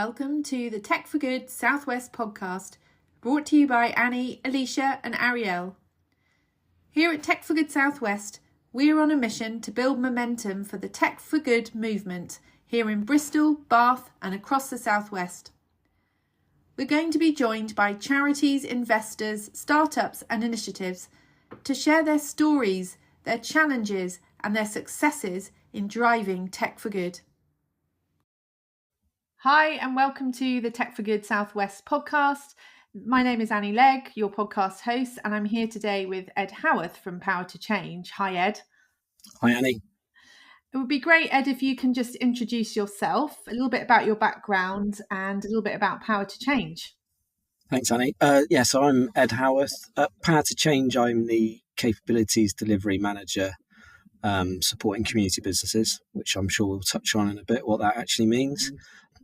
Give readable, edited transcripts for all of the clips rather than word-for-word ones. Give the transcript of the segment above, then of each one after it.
Welcome to the Tech for Good Southwest podcast, brought to you by Annie, Alicia and Ariel. Here at Tech for Good Southwest, we are on a mission to build momentum for the Tech for Good movement here in Bristol, Bath and across the Southwest. We're going to be joined by charities, investors, startups and initiatives to share their stories, their challenges and their successes in driving Tech for Good. Hi and welcome to the Tech for Good Southwest podcast. My name is Annie Legg, your podcast host, and I'm here today with Ed Howarth from Power to Change. Hi, Ed. Hi, Annie. It would be great, Ed, if you can just introduce yourself, a little bit about your background and a little bit about Power to Change. Thanks, Annie. So I'm Ed Howarth. At Power to Change, I'm the Capabilities Delivery Manager supporting community businesses, which I'm sure we'll touch on in a bit, what that actually means.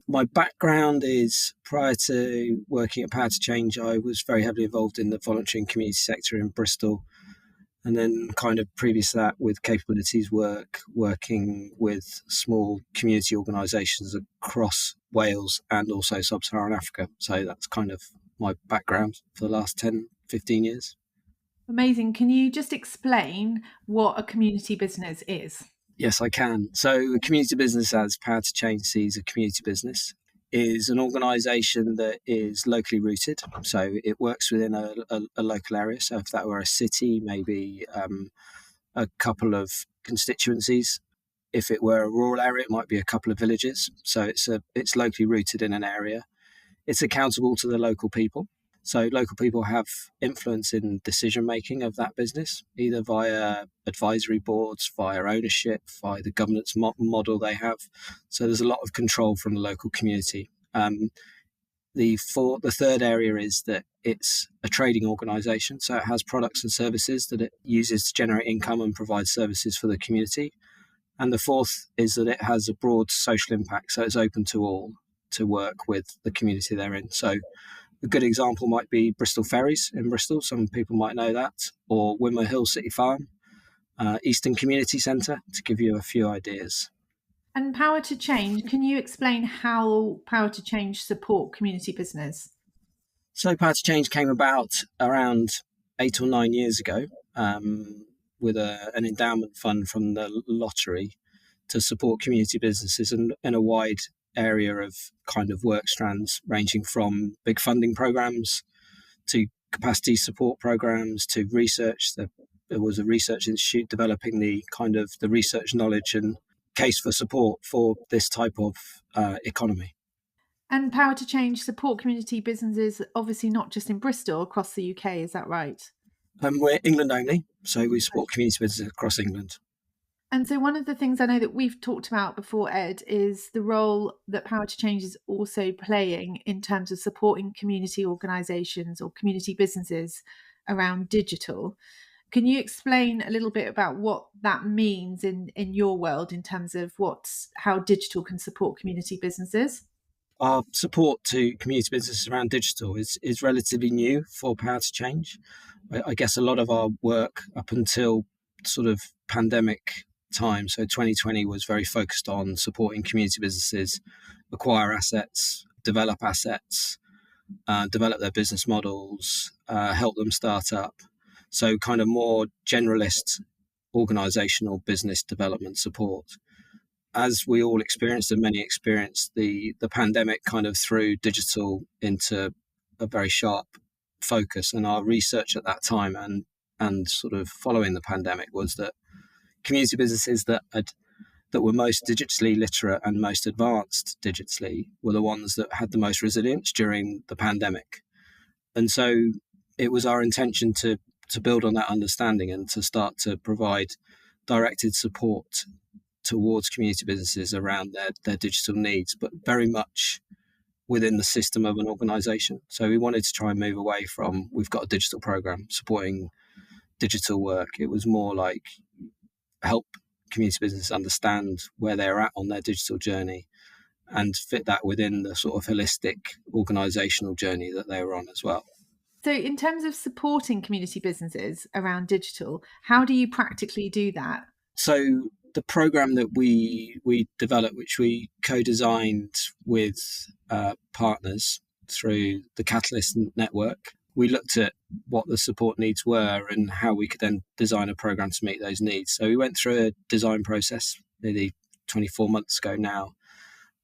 My background is, prior to working at Power to Change, I was very heavily involved in the voluntary and community sector in Bristol. And then kind of previous to that with capabilities work, working with small community organisations across Wales and also sub-Saharan Africa. So that's kind of my background for the last 10, 15 years. Amazing. Can you just explain what a community business is? Yes, I can. So a community business, as Power to Change sees a community business, is an organisation that is locally rooted. So it works within a local area. So if that were a city, maybe a couple of constituencies. If it were a rural area, it might be a couple of villages. So it's locally rooted in an area. It's accountable to the local people. So local people have influence in decision-making of that business, either via advisory boards, via ownership, via the governance model they have. So there's a lot of control from the local community. The third area is that it's a trading organisation. So it has products and services that it uses to generate income and provide services for the community. And the fourth is that it has a broad social impact. So it's open to all to work with the community they're in. So a good example might be Bristol Ferries in Bristol. Some people might know that. Or Wimmer Hill City Farm, Eastern Community Centre, to give you a few ideas. And Power to Change, can you explain how Power to Change support community business? So Power to Change came about around 8 or 9 years ago with an endowment fund from the lottery to support community businesses in a wide area of kind of work strands, ranging from big funding programs to capacity support programs to research. There was a research institute developing the research knowledge and case for support for this type of economy. And Power to Change support community businesses, obviously not just in Bristol, across the UK, is that right? We're England only, so we support community businesses across England. And so one of the things I know that we've talked about before, Ed, is the role that Power to Change is also playing in terms of supporting community organisations or community businesses around digital. Can you explain a little bit about what that means in your world in terms of how digital can support community businesses? Our support to community businesses around digital is relatively new for Power to Change. I guess a lot of our work up until sort of pandemic time, so 2020, was very focused on supporting community businesses acquire assets, develop assets, develop their business models, help them start up. So kind of more generalist organizational business development support. As we all experienced and many experienced, the pandemic kind of threw digital into a very sharp focus. And our research at that time and sort of following the pandemic was that community businesses that were most digitally literate and most advanced digitally were the ones that had the most resilience during the pandemic. And so it was our intention to build on that understanding and to start to provide directed support towards community businesses around their digital needs, but very much within the system of an organisation. So we wanted to try and move away from, we've got a digital programme supporting digital work. It was more like help community businesses understand where they're at on their digital journey and fit that within the sort of holistic organisational journey that they were on as well. So in terms of supporting community businesses around digital, how do you practically do that? So the program that we developed, which we co-designed with partners through the Catalyst network, we looked at what the support needs were and how we could then design a program to meet those needs. So we went through a design process nearly 24 months ago now.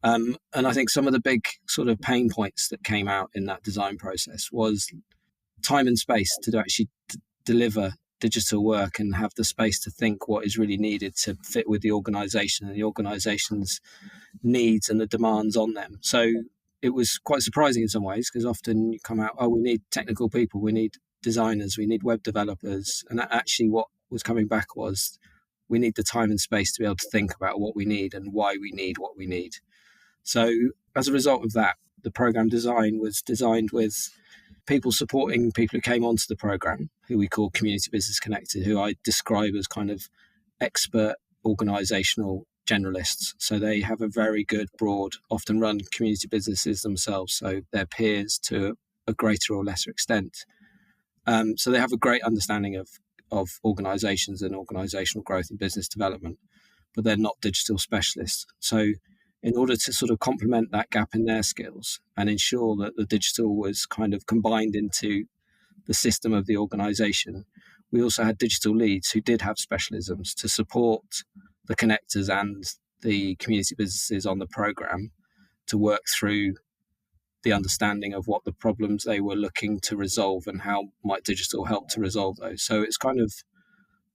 And I think some of the big sort of pain points that came out in that design process was time and space to actually deliver digital work and have the space to think what is really needed to fit with the organisation and the organisation's needs and the demands on them. So it was quite surprising in some ways, because often you come out, oh, we need technical people, we need designers, we need web developers. And actually what was coming back was we need the time and space to be able to think about what we need and why we need what we need. So as a result of that, the program design was designed with people supporting people who came onto the program, who we call Community Business Connected, who I describe as kind of expert organisational generalists. So they have a very good, broad, often run community businesses themselves, so their peers to a greater or lesser extent. So they have a great understanding of organisations and organisational growth and business development, but they're not digital specialists. So in order to sort of complement that gap in their skills and ensure that the digital was kind of combined into the system of the organisation, we also had digital leads who did have specialisms to support the connectors and the community businesses on the programme to work through the understanding of what the problems they were looking to resolve and how might digital help to resolve those. So it's kind of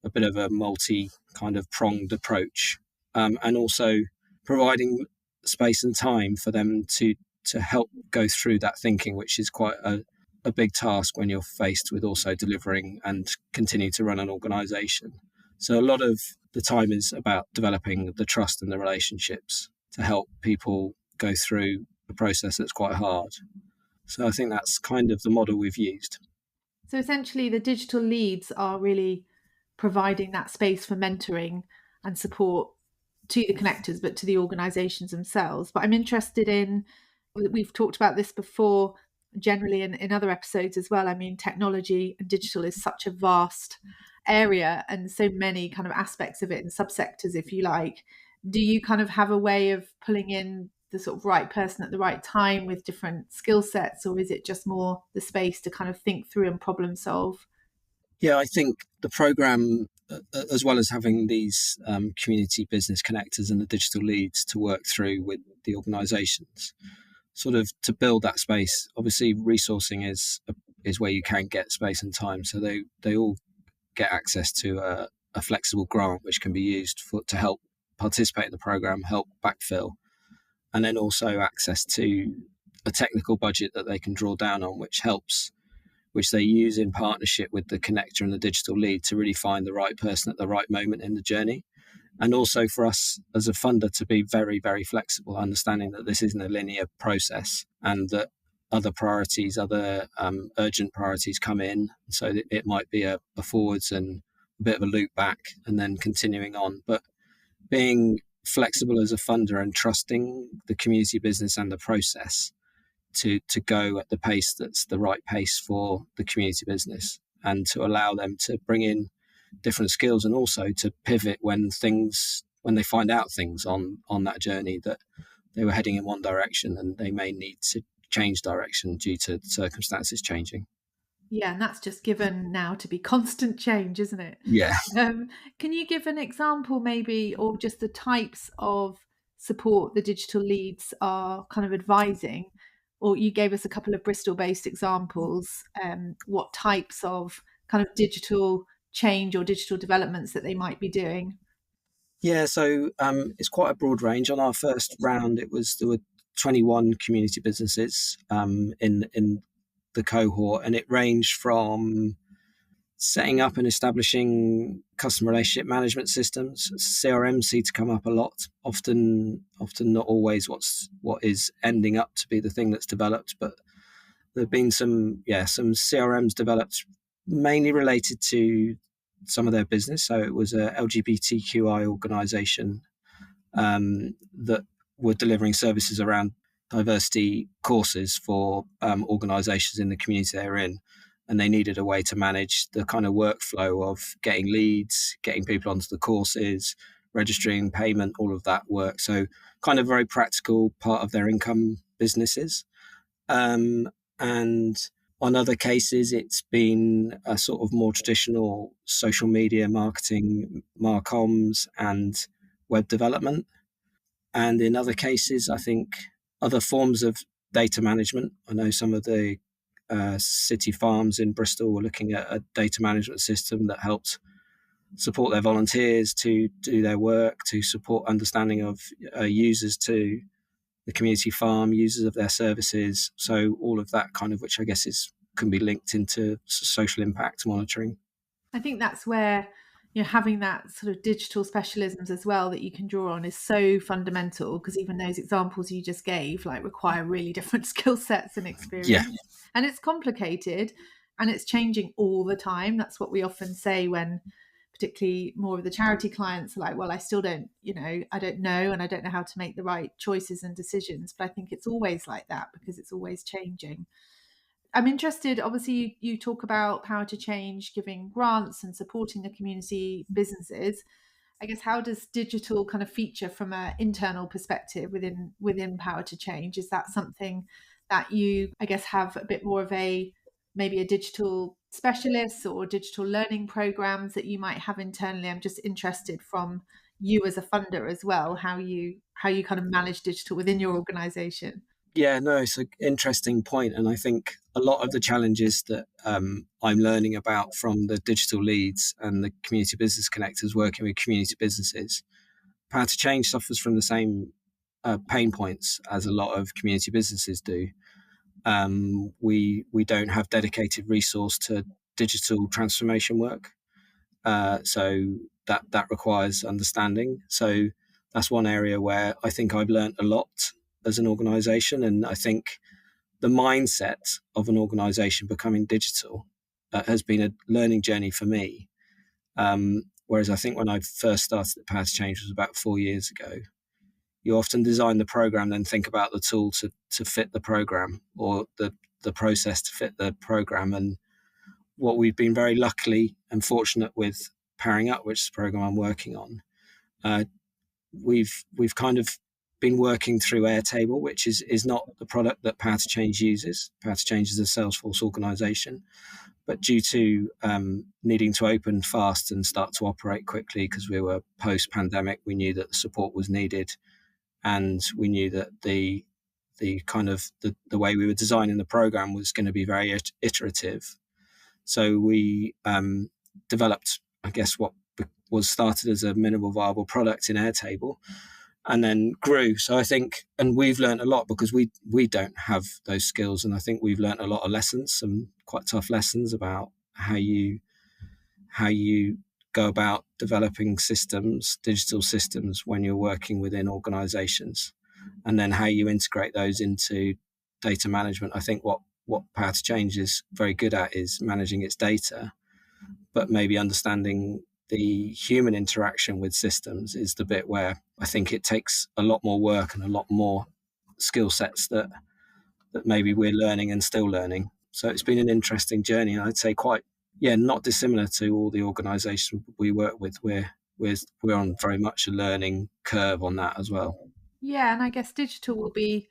a bit of a multi kind of pronged approach, and also providing space and time for them to help go through that thinking, which is quite a big task when you're faced with also delivering and continue to run an organisation. So a lot of the time is about developing the trust and the relationships to help people go through a process that's quite hard. So I think that's kind of the model we've used. So essentially the digital leads are really providing that space for mentoring and support to the connectors, but to the organisations themselves. But I'm interested in, we've talked about this before, generally in other episodes as well. I mean, technology and digital is such a vast area and so many kind of aspects of it and subsectors, if you like. Do you kind of have a way of pulling in the sort of right person at the right time with different skill sets, or is it just more the space to kind of think through and problem solve? Yeah, I think the programme, as well as having these community business connectors and the digital leads to work through with the organisations, sort of to build that space. Obviously, resourcing is where you can get space and time. So they all get access to a flexible grant, which can be used to help participate in the programme, help backfill, and then also access to a technical budget that they can draw down on, which they use in partnership with the connector and the digital lead to really find the right person at the right moment in the journey. And also for us as a funder to be very, very flexible, understanding that this isn't a linear process and that other priorities, other urgent priorities come in. So that it might be a forwards and a bit of a loop back and then continuing on. But being flexible as a funder and trusting the community business and the process to go at the pace that's the right pace for the community business, and to allow them to bring in different skills and also to pivot when they find out things on that journey that they were heading in one direction and they may need to change direction due to circumstances changing. Yeah, and that's just given now to be constant change, isn't it? Yeah. Can you give an example maybe, or just the types of support the digital leads are kind of advising? Or you gave us a couple of Bristol-based examples. What types of kind of digital change or digital developments that they might be doing? Yeah, so it's quite a broad range. On our first round, there were 21 community businesses in the cohort, and it ranged from setting up and establishing customer relationship management systems. CRM seem to come up a lot, often not always what is ending up to be the thing that's developed, but there have been some CRMs developed mainly related to some of their business. So it was a LGBTQI organisation that were delivering services around diversity courses for organisations in the community they're in. And they needed a way to manage the kind of workflow of getting leads, getting people onto the courses, registering, payment, all of that work. So kind of very practical part of their income businesses. And on other cases, it's been a sort of more traditional social media marketing, marcoms, and web development. And in other cases, I think other forms of data management. I know some of the city farms in Bristol were looking at a data management system that helped support their volunteers to do their work, to support understanding of users to the community farm, users of their services. So all of that kind of, which I guess can be linked into social impact monitoring. I think that's where, having that sort of digital specialisms as well that you can draw on is so fundamental, because even those examples you just gave require really different skill sets and Yeah. experience. And it's complicated and it's changing all the time. That's what we often say when particularly more of the charity clients are like, well, I still don't, I don't know, and I don't know how to make the right choices and decisions. But I think it's always like that because it's always changing. I'm interested, obviously, you talk about Power to Change, giving grants and supporting the community businesses. I guess, how does digital kind of feature from an internal perspective within Power to Change? Is that something that you, I guess, have a bit more of maybe a digital specialist or digital learning programs that you might have internally? I'm just interested from you as a funder as well, how you kind of manage digital within your organization. Yeah, no, it's an interesting point. And I think a lot of the challenges that I'm learning about from the digital leads and the community business connectors working with community businesses, Power to Change suffers from the same pain points as a lot of community businesses do. We don't have dedicated resource to digital transformation work. So that requires understanding. So that's one area where I think I've learned a lot as an organization. And I think the mindset of an organization becoming digital has been a learning journey for me. Whereas I think when I first started at Power to Change was about 4 years ago, you often design the program, then think about the tool to fit the program, or the process to fit the program. And what we've been very lucky and fortunate with Powering Up, which is the program I'm working on, we've kind of been working through Airtable, which is not the product that Power to Change uses. Power to Change is a Salesforce organization, but due to needing to open fast and start to operate quickly because we were post-pandemic, we knew that the support was needed, and we knew that the kind of the way we were designing the program was going to be very iterative. So we developed, I guess, what was started as a minimal viable product in Airtable, and then grew. So I think, and we've learned a lot because we don't have those skills, and I think we've learned a lot of lessons, some quite tough lessons about how you go about developing systems, digital systems, when you're working within organizations, and then how you integrate those into data management. I think what Power to Change is very good at is managing its data, but maybe understanding the human interaction with systems is the bit where I think it takes a lot more work and a lot more skill sets that maybe we're learning and still learning. So it's been an interesting journey, and I'd say quite, not dissimilar to all the organizations we work with. We're on very much a learning curve on that as well. Yeah, and I guess digital will be,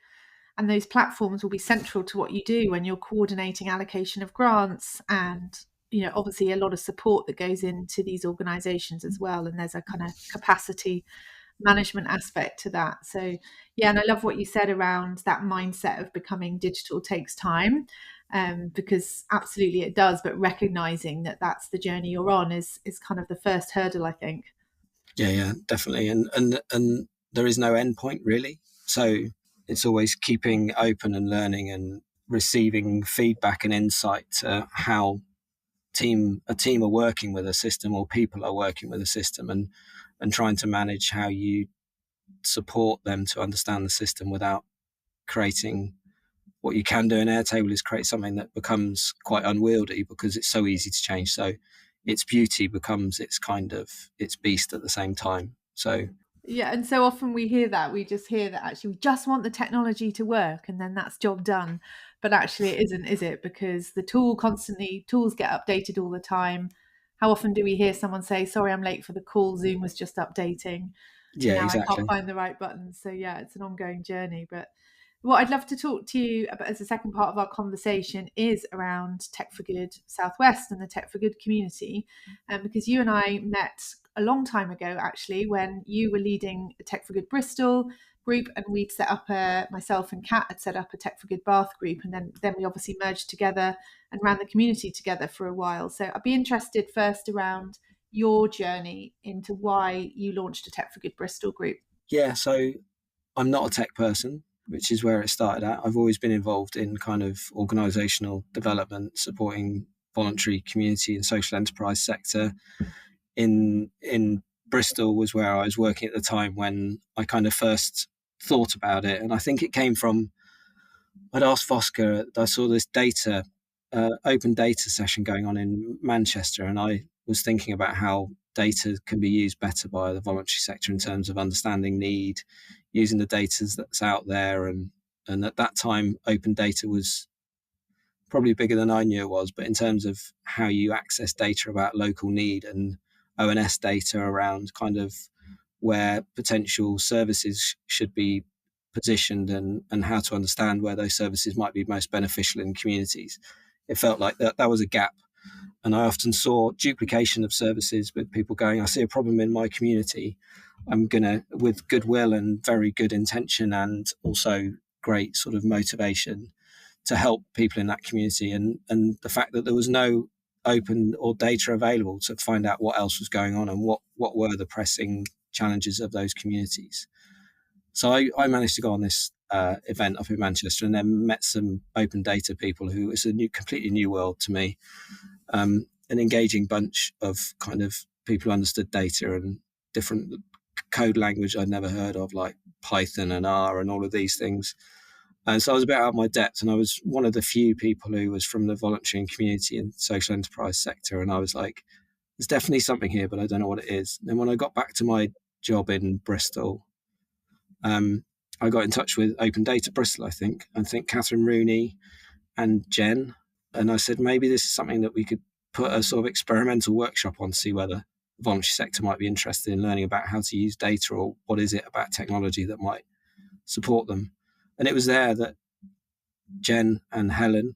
and those platforms will be central to what you do when you're coordinating allocation of grants, and obviously a lot of support that goes into these organizations as well, and there's a kind of capacity management aspect to that. So yeah, and I love what you said around that mindset of becoming digital takes time, because absolutely it does, but recognizing that that's the journey you're on is kind of the first hurdle, I think. Yeah, definitely, and there is no end point really. So it's always keeping open and learning and receiving feedback and insight to how a team are working with a system, or people are working with a system, and trying to manage how you support them to understand the system without creating, what you can do in Airtable is create something that becomes quite unwieldy because it's so easy to change. So its beauty becomes its beast at the same time. So Yeah, and so often we just hear that actually we just want the technology to work and then that's job done. But actually it isn't, is it? Because the tools get updated all the time. how often do we hear someone say, sorry, I'm late for the call, Zoom was just updating, to Yeah, now I can't exactly. find the right button. So yeah, it's an ongoing journey. But what I'd love to talk to you about as a second part of our conversation is around Tech for Good Southwest and the Tech for Good community, because you and I met a long time ago, actually, when you were leading Tech for Good Bristol group, and we'd set up myself and Kat had set up a Tech for Good Bath group, and then we obviously merged together and ran the community together for a while. So I'd be interested first around your journey into why you launched a Tech for Good Bristol group. Yeah, so I'm not a tech person, which is where it started at. I've always been involved in kind of organisational development, supporting voluntary community and social enterprise sector. In Bristol was where I was working at the time when I kind of first thought about it, and I think it came from I'd asked Fosker. I saw this open data session going on in Manchester, and I was thinking about how data can be used better by the voluntary sector in terms of understanding need, using the data that's out there, and at that time, open data was probably bigger than I knew it was. But in terms of how you access data about local need and ONS data around kind of where potential services should be positioned and how to understand where those services might be most beneficial in communities. It felt like that was a gap. And I often saw duplication of services with people going, I see a problem in my community. I'm going to, with goodwill and very good intention and also great sort of motivation to help people in that community. And the fact that there was no open or data available to find out what else was going on and what were the pressing challenges of those communities. So I managed to go on this event up in Manchester and then met some open data people who it's a completely new world to me. An engaging bunch of kind of people who understood data and different code language I'd never heard of, like Python and R and all of these things. And so I was a bit out of my depth, and I was one of the few people who was from the voluntary and community and social enterprise sector. And I was like, there's definitely something here, but I don't know what it is. And when I got back to my job in Bristol, I got in touch with Open Data Bristol, I think Catherine Rooney and Jen. And I said, maybe this is something that we could put a sort of experimental workshop on to see whether the voluntary sector might be interested in learning about how to use data or what is it about technology that might support them. And it was there that Jen and Helen,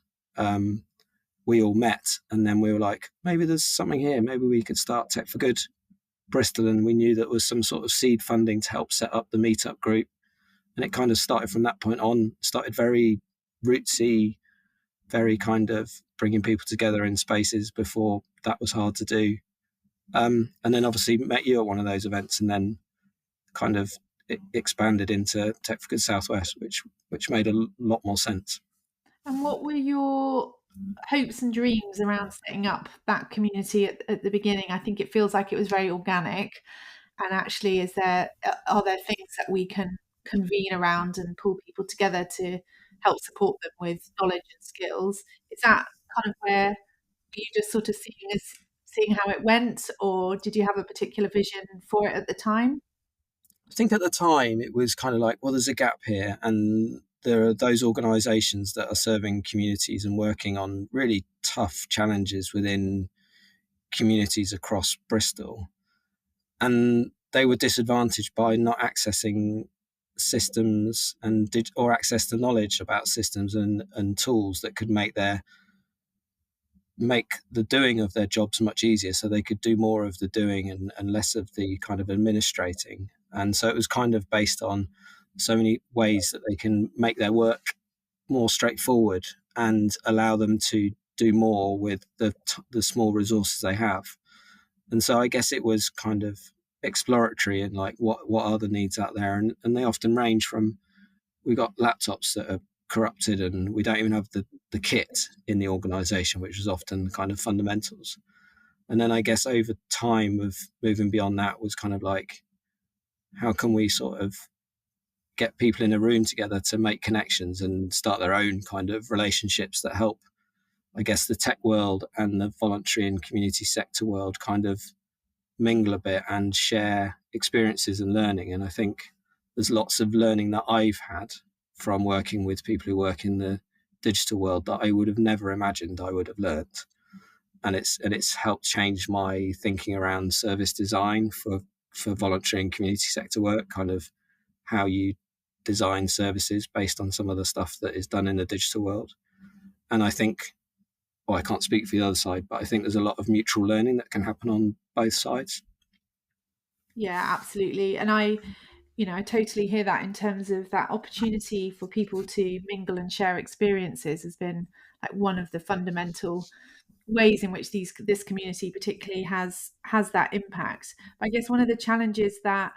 we all met, and then we were like, maybe there's something here. Maybe we could start Tech for Good Bristol. And we knew that was some sort of seed funding to help set up the meetup group. And it kind of started from that point on, started very rootsy, very kind of bringing people together in spaces before that was hard to do. And then obviously met you at one of those events, and then kind of it expanded into Tech for Good Southwest, which made a lot more sense. And what were your hopes and dreams around setting up that community at the beginning? I think it feels like it was very organic. And actually, are there things that we can convene around and pull people together to help support them with knowledge and skills? Is that kind of where you just sort of seeing how it went, or did you have a particular vision for it at the time? I think at the time it was kind of like, well, there's a gap here, and there are those organisations that are serving communities and working on really tough challenges within communities across Bristol, and they were disadvantaged by not accessing systems or access to knowledge about systems and tools that could make the doing of their jobs much easier, so they could do more of the doing and less of the kind of administrating. And so it was kind of based on so many ways that they can make their work more straightforward and allow them to do more with the small resources they have. And so I guess it was kind of exploratory and like what are the needs out there, and they often range from, we got laptops that are corrupted and we don't even have the kit in the organization, which was often kind of fundamentals. And then I guess over time of moving beyond that was kind of like, how can we sort of get people in a room together to make connections and start their own kind of relationships that help, I guess, the tech world and the voluntary and community sector world kind of mingle a bit and share experiences and learning. And I think there's lots of learning that I've had from working with people who work in the digital world that I would have never imagined I would have learned. it's helped change my thinking around service design for voluntary and community sector work, kind of how you design services based on some of the stuff that is done in the digital world. And I think, well, I can't speak for the other side, but I think there's a lot of mutual learning that can happen on both sides. Yeah, absolutely. And I totally hear that in terms of that opportunity for people to mingle and share experiences has been like one of the fundamental ways in which this community particularly has that impact. I guess one of the challenges that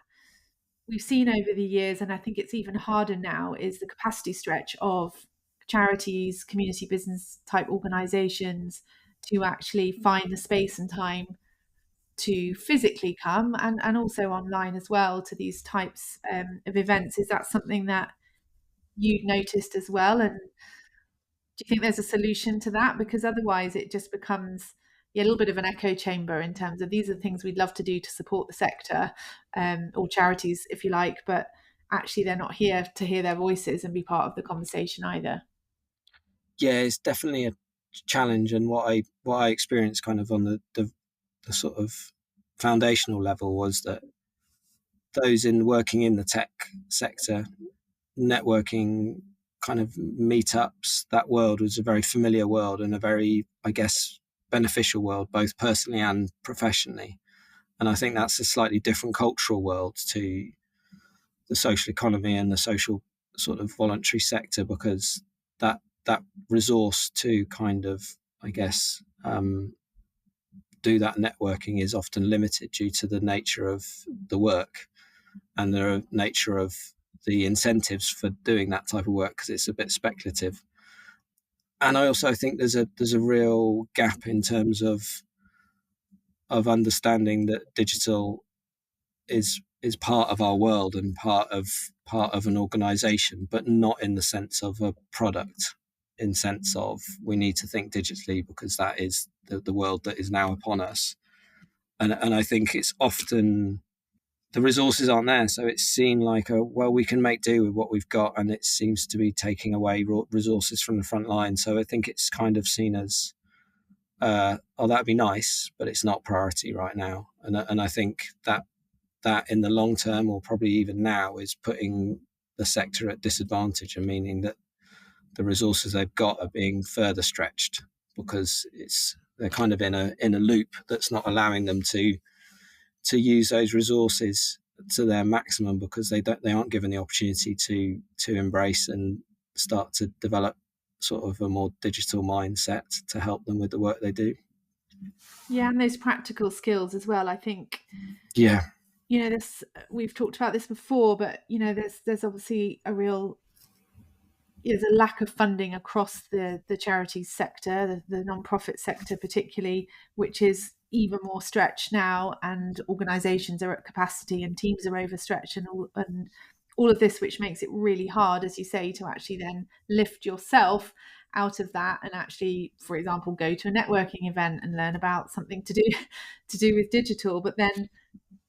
we've seen over the years, and I think it's even harder now, is the capacity stretch of charities, community business type organizations to actually find the space and time to physically come, and also online as well, to these types of events. Is that something that you've noticed as well? And do you think there's a solution to that? Because otherwise it just becomes a little bit of an echo chamber in terms of these are the things we'd love to do to support the sector, or charities, if you like, but actually they're not here to hear their voices and be part of the conversation either. Yeah, it's definitely a challenge, and what I experienced kind of on the sort of foundational level was that those in working in the tech sector, networking kind of meetups, that world was a very familiar world and a very, I guess, beneficial world, both personally and professionally. And I think that's a slightly different cultural world to the social economy and the social sort of voluntary sector, because that resource to kind of, I guess, do that networking is often limited due to the nature of the work and the nature of the incentives for doing that type of work, because it's a bit speculative. And I also think there's a real gap in terms of understanding that digital is part of our world and part of an organization, but not in the sense of a product, in sense of we need to think digitally because that is the world that is now upon us. And I think it's often the resources aren't there, so it's seen like we can make do with what we've got, and it seems to be taking away resources from the front line. So I think it's kind of seen as that'd be nice, but it's not priority right now. And I think that in the long term, or probably even now, is putting the sector at disadvantage, and meaning that the resources they've got are being further stretched because they're kind of in a loop that's not allowing them to use those resources to their maximum, because they aren't given the opportunity to embrace and start to develop sort of a more digital mindset to help them with the work they do. Yeah, and those practical skills as well. I think, yeah, this, we've talked about this before, but there's obviously there's a lack of funding across the charities sector, the non-profit sector particularly, which is even more stretched now, and organisations are at capacity and teams are overstretched, and all of this, which makes it really hard, as you say, to actually then lift yourself out of that and actually, for example, go to a networking event and learn about something to do with digital. But then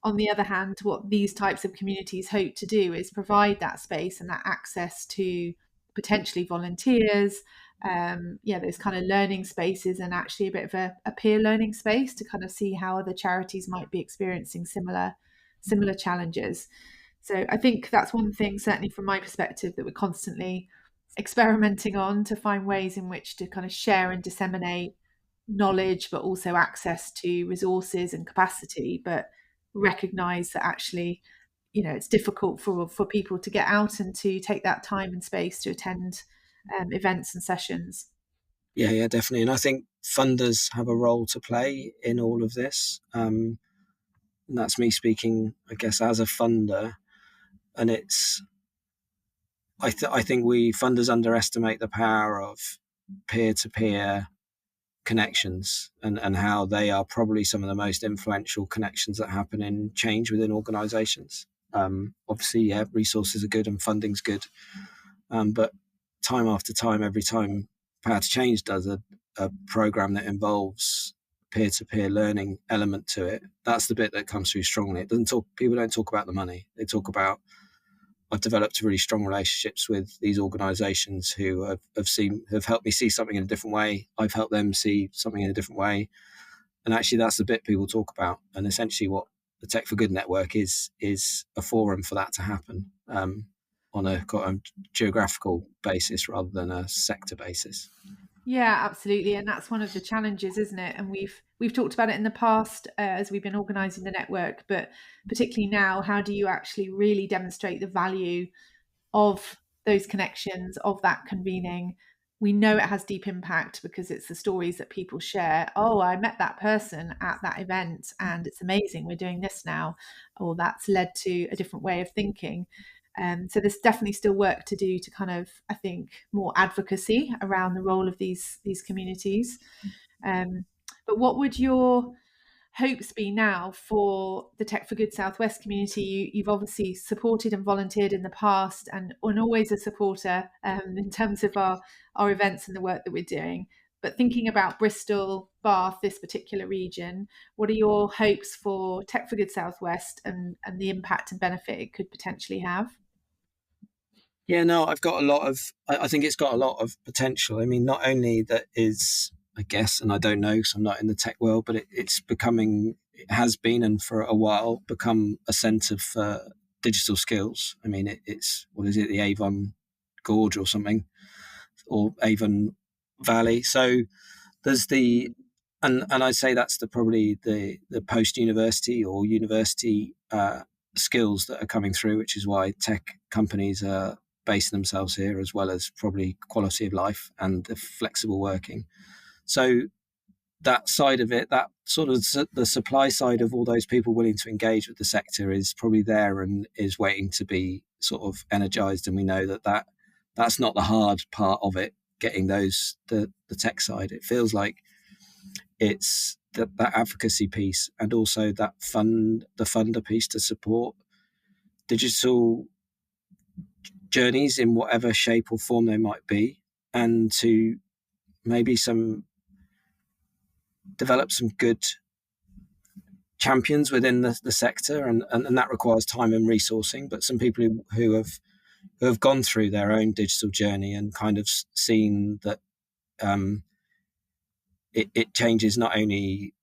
on the other hand, what these types of communities hope to do is provide that space and that access to potentially volunteers, those kind of learning spaces, and actually a bit of a peer learning space to kind of see how other charities might be experiencing similar challenges. So I think that's one thing, certainly from my perspective, that we're constantly experimenting on, to find ways in which to kind of share and disseminate knowledge, but also access to resources and capacity, but recognize that actually it's difficult for people to get out and to take that time and space to attend events and sessions. Yeah, definitely. And I think funders have a role to play in all of this. And that's me speaking, I guess, as a funder. And I think we funders underestimate the power of peer-to-peer connections, and how they are probably some of the most influential connections that happen in change within organizations. Obviously, yeah, resources are good and funding's good. But time after time, every time Power to Change does a program that involves peer-to-peer learning element to it, that's the bit that comes through strongly. People don't talk about the money. They talk about, I've developed really strong relationships with these organisations who have helped me see something in a different way. I've helped them see something in a different way, and actually that's the bit people talk about. And essentially, what the Tech for Good network is a forum for that to happen, on a geographical basis rather than a sector basis. Yeah, absolutely, and that's one of the challenges, isn't it? And we've talked about it in the past as we've been organising the network, but particularly now, how do you actually really demonstrate the value of those connections, of that convening? We know it has deep impact because it's the stories that people share. Oh, I met that person at that event and it's amazing. We're doing this now. Or that's led to a different way of thinking. So there's definitely still work to do to kind of, I think, more advocacy around the role of these communities. But what would your hopes be now for the Tech for Good Southwest community? You've obviously supported and volunteered in the past, and always a supporter in terms of our events and the work that we're doing. But thinking about Bristol, Bath, this particular region, what are your hopes for Tech for Good Southwest and the impact and benefit it could potentially have? Yeah, no, I've got a lot of. I think it's got a lot of potential. I mean, not only that is, I guess, and I don't know because I'm not in the tech world, but it's becoming, it has been, and for a while, become a centre for digital skills. I mean, it's what is it, the Avon Gorge or something, or Avon Valley. So there's the, and I'd say that's probably the post university or university skills that are coming through, which is why tech companies are basing themselves here, as well as probably quality of life and the flexible working. So that side of it, that sort of the supply side of all those people willing to engage with the sector is probably there and is waiting to be sort of energized. And we know that that's not the hard part of it, getting those the tech side. It feels like it's that advocacy piece and also the funder piece to support digital journeys in whatever shape or form they might be, and to maybe develop some good champions within the sector, and that requires time and resourcing. But some people who have gone through their own digital journey and kind of seen that it changes not only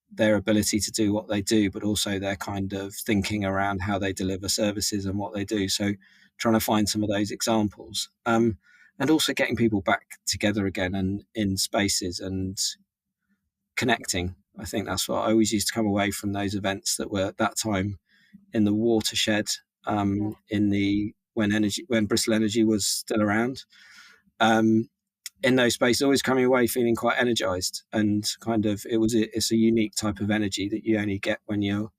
their ability to do what they do, but also their kind of thinking around how they deliver services and what they do. So trying to find some of those examples, and also getting people back together again and in spaces and connecting. I think that's what I always used to come away from those events that were at that time in the watershed, when Bristol Energy was still around. In those spaces, always coming away feeling quite energized, and kind of it's a unique type of energy that you only get when you're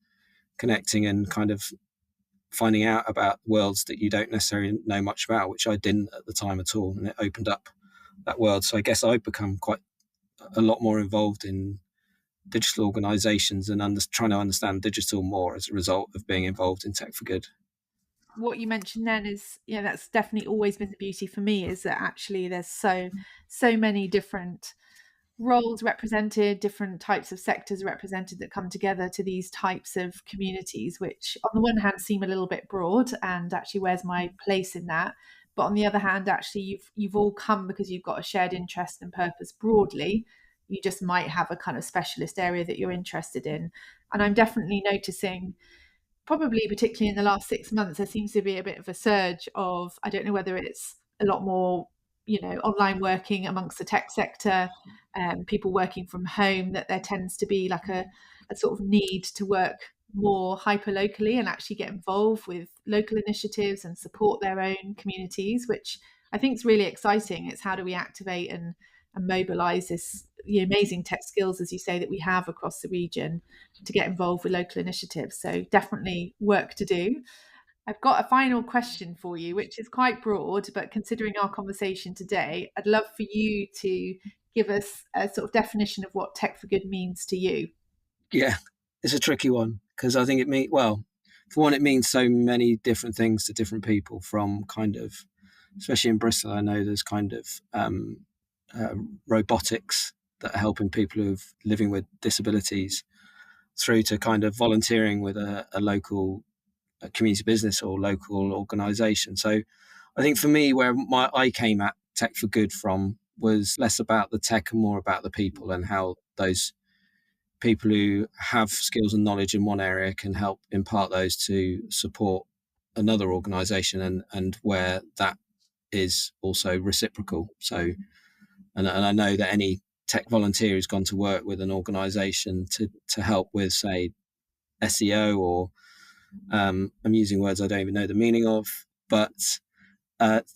connecting and kind of finding out about worlds that you don't necessarily know much about, which I didn't at the time at all, and it opened up that world. So I guess I've become quite a lot more involved in digital organizations and trying to understand digital more as a result of being involved in Tech for Good. What you mentioned then is, that's definitely always been the beauty for me, is that actually there's so many different roles represented, different types of sectors represented that come together to these types of communities, which on the one hand seem a little bit broad, and actually where's my place in that? But on the other hand, actually you've all come because you've got a shared interest and purpose broadly. You just might have a kind of specialist area that you're interested in. And I'm definitely noticing, probably particularly in the last 6 months, there seems to be a bit of a surge of, I don't know whether it's a lot more, online working amongst the tech sector, people working from home, that there tends to be like a sort of need to work more hyper locally and actually get involved with local initiatives and support their own communities, which I think is really exciting. It's how do we activate and mobilize this amazing tech skills, as you say, that we have across the region to get involved with local initiatives. So definitely work to do. I've got a final question for you, which is quite broad, but considering our conversation today, I'd love for you to give us a sort of definition of what Tech for Good means to you. Yeah, it's a tricky one because I think for one, it means so many different things to different people, from kind of, especially in Bristol, I know there's kind of robotics that are helping people who've living with disabilities, through to kind of volunteering with a local a community business or local organisation. So I think for me, where I came at Tech for Good from was less about the tech and more about the people, and how those people who have skills and knowledge in one area can help impart those to support another organisation, and where that is also reciprocal. So, and I know that any tech volunteer who's gone to work with an organisation to help with, say, SEO, or I'm using words I don't even know the meaning of, but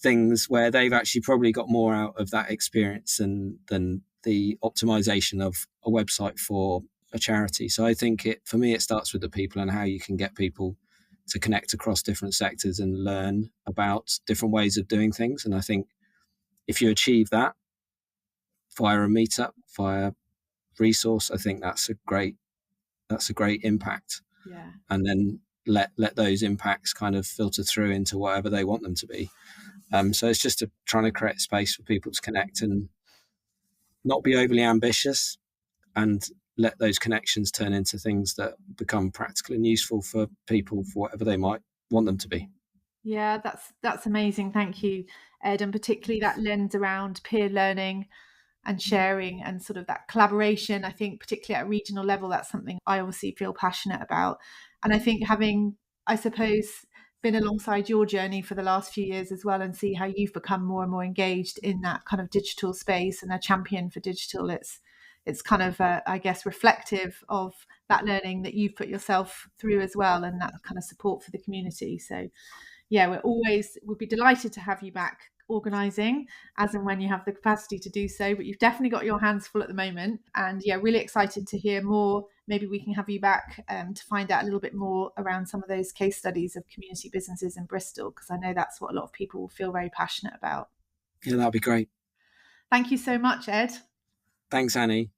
things where they've actually probably got more out of that experience than the optimization of a website for a charity. So I think for me, it starts with the people and how you can get people to connect across different sectors and learn about different ways of doing things. And I think if you achieve that via a meetup, via resource, I think that's a great impact. Yeah. And then let those impacts kind of filter through into whatever they want them to be. So it's just trying to create space for people to connect and not be overly ambitious, and let those connections turn into things that become practical and useful for people for whatever they might want them to be. Yeah, that's amazing. Thank you, Ed. And particularly that lens around peer learning and sharing and sort of that collaboration. I think particularly at a regional level, that's something I obviously feel passionate about. And I think having, I suppose, been alongside your journey for the last few years as well, and see how you've become more and more engaged in that kind of digital space and a champion for digital, it's kind of, I guess, reflective of that learning that you've put yourself through as well, and that kind of support for the community. So yeah, we'd be delighted to have you back organising as and when you have the capacity to do so, but you've definitely got your hands full at the moment. And yeah, really excited to hear more. Maybe we can have you back to find out a little bit more around some of those case studies of community businesses in Bristol, because I know that's what a lot of people feel very passionate about. Yeah, that'd be great. Thank you so much, Ed. Thanks, Annie.